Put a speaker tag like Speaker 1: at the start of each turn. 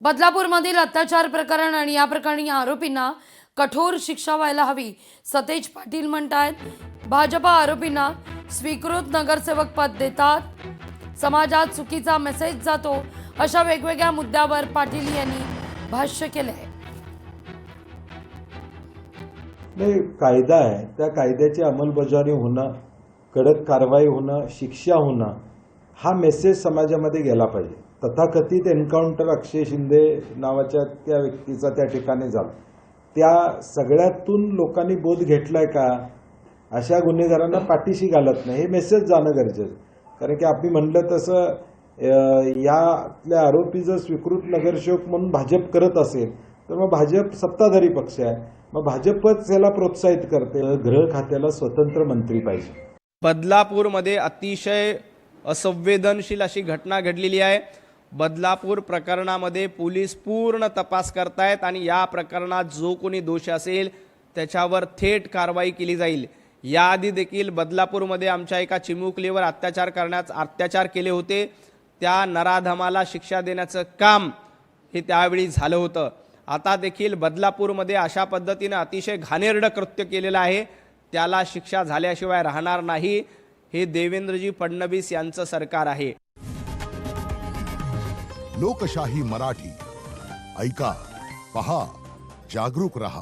Speaker 1: बदलापूरमधील अत्याचार प्रकरण आणि या प्रकरणी आरोपींना कठोर शिक्षा व्हायला हवी, सतेज पाटील म्हणतात। भाजपा आरोपींना स्वीकृत नगरसेवक पद देतात, समाजात चुकीचा मेसेज जातो, अशा वेगवेगळ्या मुद्द्यावर पाटील यांनी भाष्य केले।
Speaker 2: नाही, कायदा आहे, त्या कायद्याची अंमलबजावणी होणं, कडक कारवाई होणं, शिक्षा होणं, हा मेसेज समाजामध्ये गेला पाहिजे। तथाकथित एन्काउंटर अक्षय शिंदे नावाच्या त्या व्यक्तीचा त्या ठिकाणी झाला, त्या सगळ्यातून लोकांनी बोध घेतलाय का? अशा गुन्हेगारांना पाठीशी घालत नाही, हे मेसेज जाणं गरजेचं। कारण की आपण म्हणलं तसं यातल्या आरोपी जर स्वीकृत नगरसेवक म्हणून भाजप करत असेल तर मग भाजप सत्ताधारी पक्ष आहे, मग भाजपच याला प्रोत्साहित करते। गृह खात्याला स्वतंत्र मंत्री पाहिजे।
Speaker 3: बदलापूरमध्ये अतिशय असंवेदनशील अशी घटना घडलेली आहे। बदलापूर प्रकरणामध्ये पोलीस पूर्ण तपास करतायत आणि या प्रकरणात जो कोणी दोषी असेल त्याच्यावर थेट कारवाई केली जाईल। याआधी देखील बदलापूरमध्ये आमच्या एका चिमुकलीवर अत्याचार केले होते, त्या नराधमाला शिक्षा देण्याचं काम हे त्यावेळी झालं होतं। आता देखील बदलापूरमध्ये अशा पद्धतीने अतिशय घाणेरडं कृत्य केलेलं आहे, त्याला शिक्षा झाल्याशिवाय राहणार नाही। हे देवेंद्रजी फडणवीस यांचं सरकार आहे।
Speaker 4: लोकशाही मराठी ऐका, पहा, जागरूक रहा।